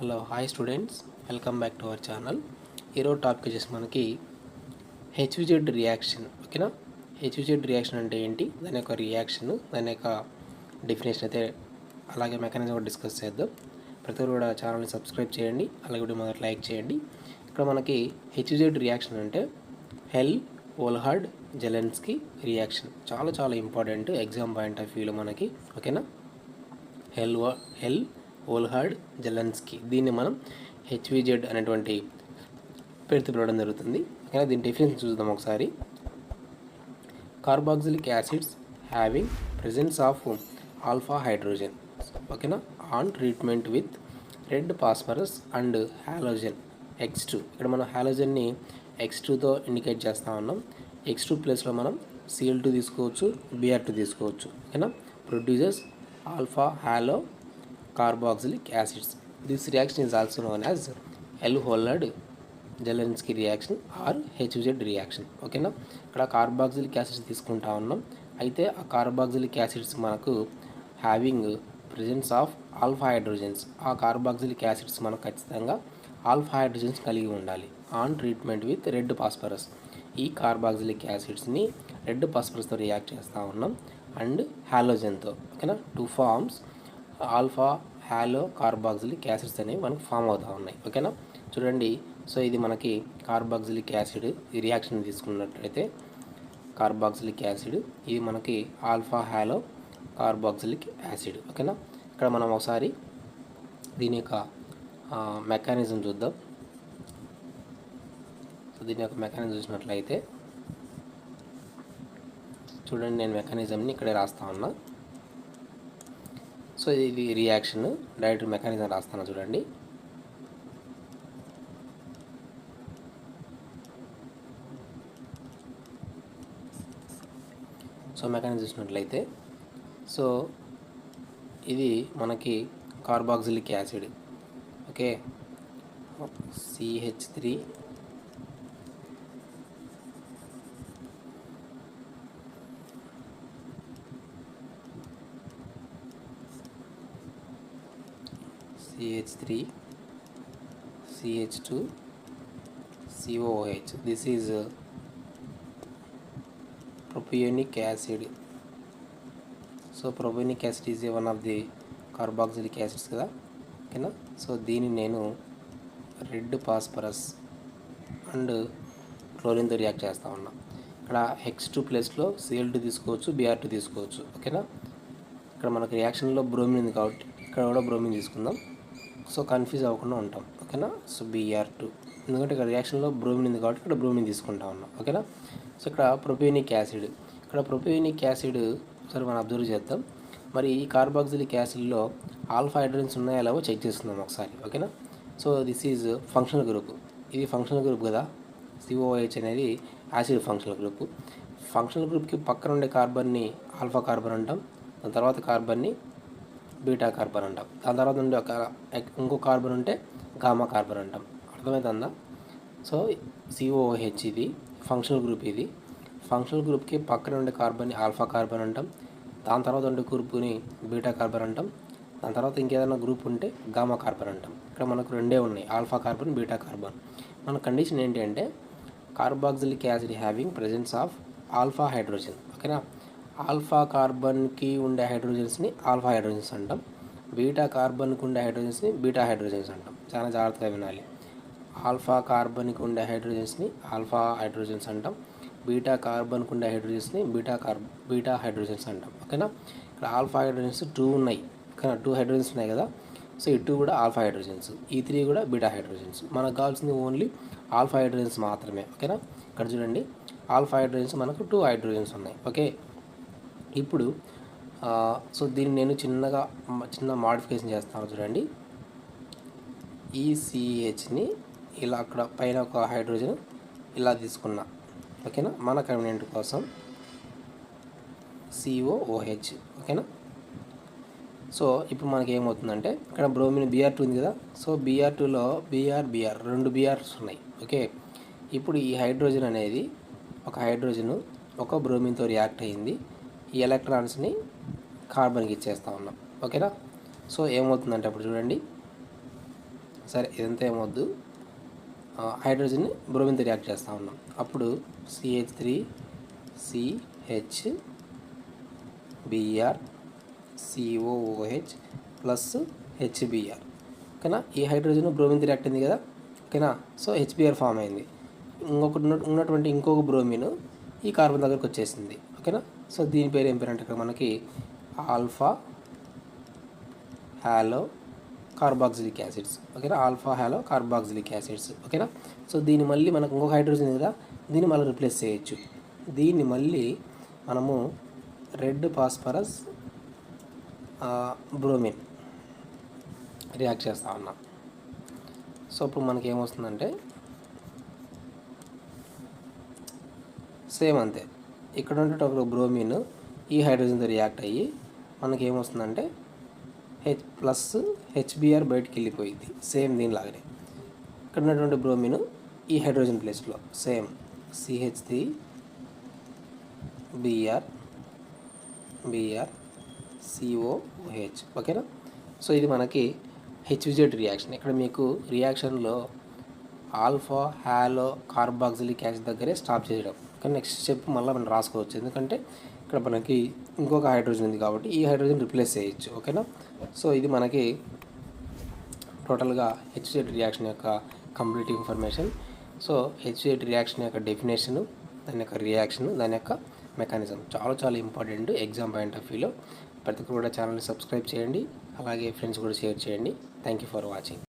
Hello hi students, welcome back to our channel. ఈరోజు topic వచ్చేసి మనకి హెచ్విజెడ్ రియాక్షన్. ఓకేనా, హెచ్విజెడ్ రియాక్షన్ అంటే ఏంటి, దాని యొక్క రియాక్షన్, దాని యొక్క డెఫినేషన్ అయితే అలాగే మెకానిజం కూడా డిస్కస్ చేద్దాం. ప్రతి ఒక్కరు కూడా ఛానల్ని సబ్స్క్రైబ్ చేయండి, అలాగే వీడియో మొదటి లైక్ చేయండి. ఇక్కడ మనకి హెచ్విజెడ్ రియాక్షన్ అంటే హెల్ ఓల్హార్డ్ జెలెన్స్కీ రియాక్షన్. చాలా చాలా ఇంపార్టెంట్ ఎగ్జామ్ పాయింట్ ఆఫ్ వ్యూలో మనకి. ఓకేనా, హెల్ ఓల్హార్డ్ జెలెన్స్కీ, దీన్ని మనం హెచ్విజెడ్ అనేటువంటి పేరుతో పిలవడం జరుగుతుంది. ఓకేనా, దీని డెఫినేషన్ చూద్దాం ఒకసారి. Carboxylic acids having presence of alpha hydrogen. ఓకేనా, on treatment with red phosphorus and halogen X2. ఇక్కడ మనం హాలోజన్ని X2తో ఇండికేట్ చేస్తూ ఉన్నాం. X2 ప్లేస్లో మనం Cl2 తీసుకోవచ్చు, Br2 తీసుకోవచ్చు. ఓకేనా, producers alpha halo carboxylic acids. This reaction is also known as Volhard Zelinsky reaction or HVZ reaction. ఓకేనా, ఇక్కడ కార్బాక్సిలిక్ యాసిడ్స్ తీసుకుంటా ఉన్నాం. అయితే ఆ కార్బాక్సిలిక్ యాసిడ్స్ మనకు having presence of alpha hydrogens. ఆ కార్బాక్సిలిక్ యాసిడ్స్ మనకు ఖచ్చితంగా ఆల్ఫా హైడ్రోజన్స్ కలిగి ఉండాలి. On treatment with red phosphorus. ఈ కార్బాక్సిలిక్ యాసిడ్స్ని రెడ్ ఫాస్ఫరస్తో రియాక్ట్ చేస్తూ ఉన్నాం అండ్ హాలోజన్తో. ఓకేనా, two forms alpha halo carboxylic acids అనేవి మనకు ఫామ్ అవుతూ ఉన్నాయి. ఓకేనా, చూడండి. సో ఇది మనకి కార్బాక్సిలిక్ యాసిడ్. ఈ రియాక్షన్ తీసుకున్నట్లయితే కార్బాక్సిలిక్ యాసిడ్, ఇది మనకి ఆల్ఫా హాలో కార్బాక్సిలిక్ యాసిడ్. ఓకేనా, ఇక్కడ మనం ఒకసారి దీని యొక్క మెకానిజం చూద్దాం. సో దీని యొక్క మెకానిజం చూసినట్లయితే చూడండి, నేను మెకానిజంని ఇక్కడే రాస్తా ఉన్నా. సో ఇది రియాక్షన్, డైరెక్ట్ మెకానిజం రాస్తాను చూడండి. సో మెకానిజం చూసినట్లయితే, సో ఇది మనకి carboxylic acid. Okay, CH3 CH2 COOH. This is propionic acid. So propionic acid is one of the carboxylic acids కదా. ఓకేనా, సో దీన్ని నేను రెడ్ ఫాస్ఫరస్ అండ్ క్లోరిన్తో రియాక్ట్ చేస్తూ ఉన్నా. ఇక్కడ X2 ప్లేస్లో Cl2 తీసుకోవచ్చు, Br2 తీసుకోవచ్చు. ఓకేనా, ఇక్కడ మనకు రియాక్షన్లో బ్రోమిన్ ఉంది కాబట్టి ఇక్కడ కూడా బ్రోమిన్ తీసుకుందాం. సో కన్ఫ్యూజ్ అవ్వకుండా ఉంటాం. ఓకేనా, సో Br2, ఎందుకంటే ఇక్కడ రియాక్షన్లో బ్రోమిన్ ఉంది కాబట్టి ఇక్కడ బ్రోమిన్ తీసుకుంటా ఉన్నాం. ఓకేనా, సో ఇక్కడ ప్రొపియోనిక్ యాసిడ్. ఇక్కడ ప్రొపియోనిక్ యాసిడ్ సరే మనం అబ్జర్వ్ చేద్దాం. మరి ఈ కార్బాక్సిలిక్ యాసిడ్లో ఆల్ఫా హైడ్రోజన్స్ ఉన్నాయో లేవో చెక్ చేస్తున్నాం ఒకసారి. ఓకేనా, so this is functional group. ఇది ఫంక్షనల్ గ్రూప్ కదా, COOH అనేది యాసిడ్ ఫంక్షనల్ గ్రూప్. ఫంక్షనల్ గ్రూప్కి పక్కన ఉండే కార్బన్ని ఆల్ఫా కార్బన్ అంటాం, దాని తర్వాత కార్బన్ని బీటా కార్బన్ అంటాం, దాని తర్వాత ఉండే ఇంకో కార్బన్ ఉంటే గామా కార్బన్ అంటాం. అర్థమవుతుందా? సో COOH ఇది ఫంక్షనల్ గ్రూప్. ఇది ఫంక్షనల్ గ్రూప్కి పక్కన ఉండే కార్బన్ని ఆల్ఫా కార్బన్ అంటాం, దాని తర్వాత ఉండే గ్రూప్ని బీటా కార్బన్ అంటాం, దాని తర్వాత ఇంకేదైనా గ్రూప్ ఉంటే గామా కార్బన్ అంటాం. ఇక్కడ మనకు రెండే ఉన్నాయి, ఆల్ఫా కార్బన్, బీటా కార్బన్. మన కండిషన్ ఏంటి అంటే carboxylic acid having presence of alpha hydrogen. ఓకేనా, ఆల్ఫా కార్బన్కి ఉండే హైడ్రోజన్స్ని ఆల్ఫా హైడ్రోజన్స్ అంటాం, బీటా కార్బన్కి ఉండే హైడ్రోజన్స్ని బీటా హైడ్రోజన్స్ అంటాం. చాలా జాగ్రత్తగా వినాలి. ఆల్ఫా కార్బన్కి ఉండే హైడ్రోజన్స్ని ఆల్ఫా హైడ్రోజన్స్ అంటాం, బీటా కార్బన్కి ఉండే హైడ్రోజన్స్ని బీటా హైడ్రోజన్స్ అంటాం. ఓకేనా, ఇక్కడ ఆల్ఫా హైడ్రోజన్స్ 2 ఉన్నాయి. ఓకేనా, 2 హైడ్రోజన్స్ ఉన్నాయి కదా. సో ఈ 2 కూడా ఆల్ఫా హైడ్రోజన్స్, ఈ 3 కూడా బీటా హైడ్రోజన్స్. మనకు కావాల్సింది ఓన్లీ ఆల్ఫా హైడ్రోజన్స్ మాత్రమే. ఓకేనా, ఇక్కడ చూడండి, ఆల్ఫా హైడ్రోజన్స్ మనకు 2 హైడ్రోజన్స్ ఉన్నాయి. ఓకే, ఇప్పుడు సో దీన్ని నేను చిన్న మాడిఫికేషన్ చేస్తాను చూడండి. ఈ CHని ఇలా అక్కడ పైన ఒక హైడ్రోజన్ ఇలా తీసుకున్నా. ఓకేనా, మన కన్వీనియంట్ కోసం COOH. ఓకేనా, సో ఇప్పుడు మనకి ఏమవుతుందంటే ఇక్కడ బ్రోమిన్ Br2 ఉంది కదా. సో Br2లో Br 2 Brs ఉన్నాయి. ఓకే, ఇప్పుడు ఈ హైడ్రోజన్ అనేది ఒక హైడ్రోజన్ ఒక బ్రోమిన్తో రియాక్ట్ అయ్యింది. ఈ ఎలక్ట్రాన్స్ని కార్బన్కి ఇచ్చేస్తూ ఉన్నాం. ఓకేనా, సో ఏమవుతుందంటే అప్పుడు చూడండి, సరే ఇదంతా ఏమొద్దు, హైడ్రోజన్ని బ్రోమిన్తో రియాక్ట్ చేస్తూ ఉన్నాం. అప్పుడు CH3 CH Br COOH plus HBr. ఓకేనా, ఈ హైడ్రోజన్ బ్రోమిన్తో రియాక్ట్ అయింది కదా. ఓకేనా, సో HBr ఫామ్ అయింది. ఉన్నటువంటి ఇంకొక బ్రోమిన్ ఈ కార్బన్ దగ్గరకు వచ్చేసింది. ఓకేనా, సో దీని పేరు ఏం పేరు అంటే ఇక్కడ మనకి ఆల్ఫా హాలో కార్బాక్సిలిక్ యాసిడ్స్. ఓకేనా, ఆల్ఫా హాలో కార్బాక్సిలిక్ యాసిడ్స్. ఓకేనా, సో దీన్ని మళ్ళీ మనకు ఇంకొక హైడ్రోజన్ కదా, దీన్ని మళ్ళీ రిప్లేస్ చేయొచ్చు. దీన్ని మళ్ళీ మనము రెడ్ ఫాస్ఫరస్ బ్రోమిన్ రియాక్ట్ చేస్తూ ఉన్నాం. సో ఇప్పుడు మనకి ఏమొస్తుందంటే సేమ్ అంతే, ఇక్కడ ఉంటే ఒక బ్రోమిన్ ఈ హైడ్రోజన్తో రియాక్ట్ అయ్యి మనకి ఏమొస్తుందంటే HBr బయటికి వెళ్ళిపోయింది. సేమ్ దీనిలాగానే ఇక్కడ ఉన్నటువంటి బ్రోమిన్ ఈ హైడ్రోజన్ ప్లేస్లో సేమ్ CH3 Br COOH. ఓకేనా, సో ఇది మనకి HZ రియాక్షన్. ఇక్కడ మీకు రియాక్షన్లో ఆల్ఫా హాలో కార్బాక్సిలిక్ యాసిడ్ దగ్గరే స్టాప్ చేయడం. కానీ నెక్స్ట్ స్టెప్ మళ్ళీ మనం రాసుకోవచ్చు, ఎందుకంటే ఇక్కడ మనకి ఇంకొక హైడ్రోజన్ ఉంది కాబట్టి ఈ హైడ్రోజన్ రిప్లేస్ చేయొచ్చు. ఓకేనా, సో ఇది మనకి టోటల్గా HZ రియాక్షన్ యొక్క complete information. So HZ reaction యొక్క డెఫినేషను, దాని యొక్క రియాక్షన్, దాని యొక్క మెకానిజం చాలా చాలా ఇంపార్టెంట్ ఎగ్జామ్ పాయింట్ ఆఫ్ వ్యూలో. ప్రతి ఒక్కరు కూడా ఛానల్ని సబ్స్క్రైబ్ చేయండి, అలాగే ఫ్రెండ్స్ కూడా షేర్ చేయండి. Thank you for watching.